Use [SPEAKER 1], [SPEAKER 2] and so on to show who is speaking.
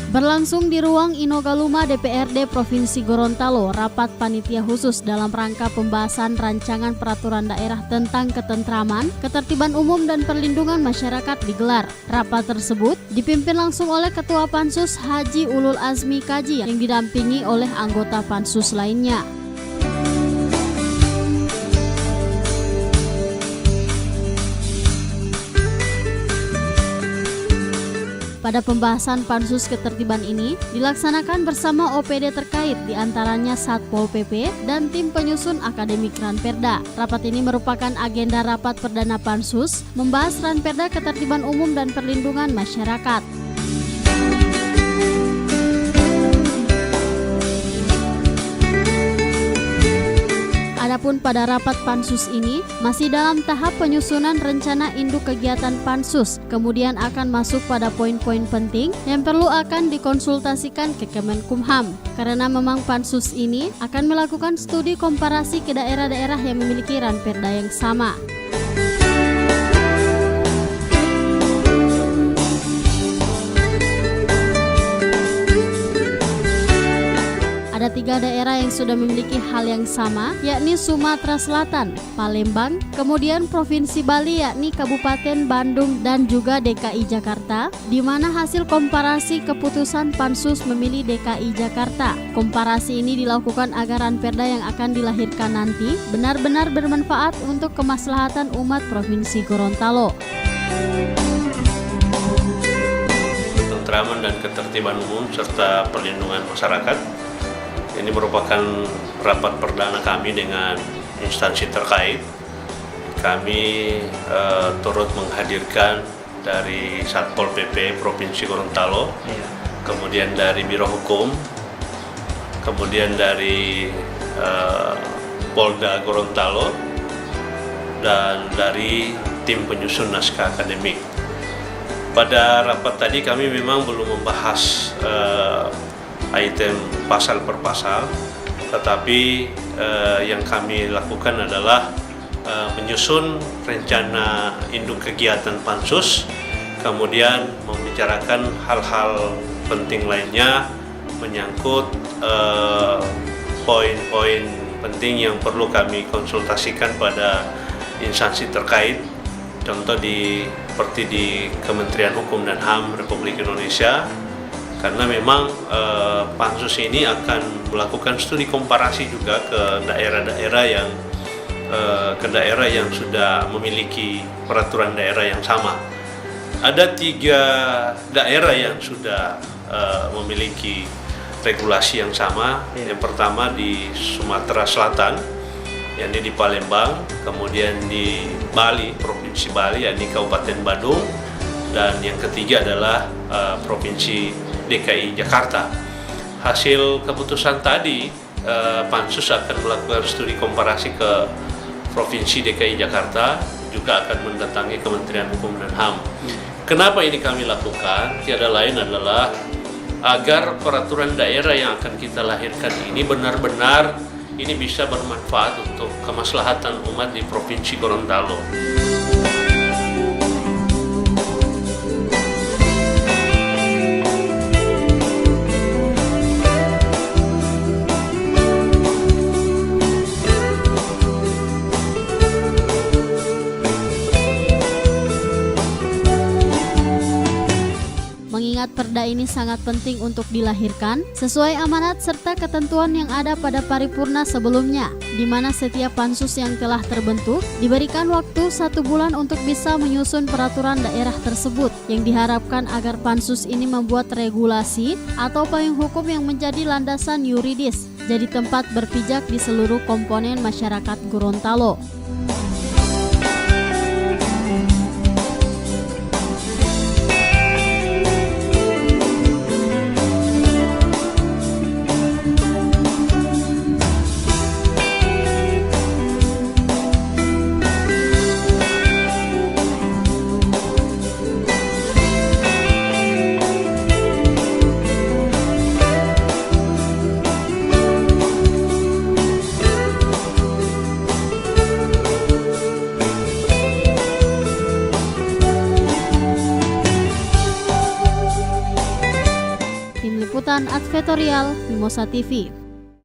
[SPEAKER 1] Berlangsung di ruang Inogaluma DPRD Provinsi Gorontalo, rapat panitia khusus dalam rangka pembahasan rancangan peraturan daerah tentang ketentraman, ketertiban umum dan perlindungan masyarakat digelar. Rapat tersebut dipimpin langsung oleh Ketua Pansus Haji Ulul Azmi Kaji yang didampingi oleh anggota Pansus lainnya. Pada pembahasan Pansus Ketertiban ini dilaksanakan bersama OPD terkait diantaranya Satpol PP dan tim penyusun akademik Ranperda. Rapat ini merupakan agenda rapat perdana Pansus membahas Ranperda Ketertiban Umum dan Perlindungan Masyarakat. Adapun pada rapat Pansus ini masih dalam tahap penyusunan rencana induk kegiatan Pansus, kemudian akan masuk pada poin-poin penting yang perlu akan dikonsultasikan ke Kemenkumham. Karena memang Pansus ini akan melakukan studi komparasi ke daerah-daerah yang memiliki Ranperda yang sama. Ada 3 daerah yang sudah memiliki hal yang sama, yakni Sumatera Selatan, Palembang, kemudian Provinsi Bali yakni Kabupaten Bandung dan juga DKI Jakarta, di mana hasil komparasi keputusan Pansus memilih DKI Jakarta. Komparasi ini dilakukan agar Ranperda yang akan dilahirkan nanti benar-benar bermanfaat untuk kemaslahatan umat Provinsi Gorontalo.
[SPEAKER 2] Ketentraman dan ketertiban umum serta perlindungan masyarakat. Ini merupakan rapat perdana kami dengan instansi terkait. Kami turut menghadirkan dari Satpol PP Provinsi Gorontalo, kemudian dari Biro Hukum, kemudian dari Polda Gorontalo, dan dari tim penyusun naskah akademik. Pada rapat tadi kami memang belum membahas item pasal per pasal, tetapi yang kami lakukan adalah menyusun rencana induk kegiatan Pansus, kemudian membicarakan hal-hal penting lainnya menyangkut poin-poin penting yang perlu kami konsultasikan pada instansi terkait, contoh seperti di Kementerian Hukum dan HAM Republik Indonesia. Karena memang Pansus ini akan melakukan studi komparasi juga ke daerah yang sudah memiliki peraturan daerah yang sama. Ada 3 daerah yang sudah memiliki regulasi yang sama. Yang pertama di Sumatera Selatan, yakni di Palembang, kemudian di Bali, Provinsi Bali, yakni Kabupaten Bandung, dan yang ketiga adalah Provinsi DKI Jakarta. Hasil keputusan tadi, Pansus akan melakukan studi komparasi ke Provinsi DKI Jakarta, juga akan mendatangi Kementerian Hukum dan HAM. Kenapa ini kami lakukan? Tiada lain adalah agar peraturan daerah yang akan kita lahirkan ini benar-benar ini bisa bermanfaat untuk kemaslahatan umat di Provinsi Gorontalo.
[SPEAKER 1] Mengingat perda ini sangat penting untuk dilahirkan sesuai amanat serta ketentuan yang ada pada paripurna sebelumnya, di mana setiap pansus yang telah terbentuk diberikan waktu 1 bulan untuk bisa menyusun peraturan daerah tersebut, yang diharapkan agar pansus ini membuat regulasi atau payung hukum yang menjadi landasan yuridis, jadi tempat berpijak di seluruh komponen masyarakat Gorontalo. Liputan Advertorial Mimosa TV.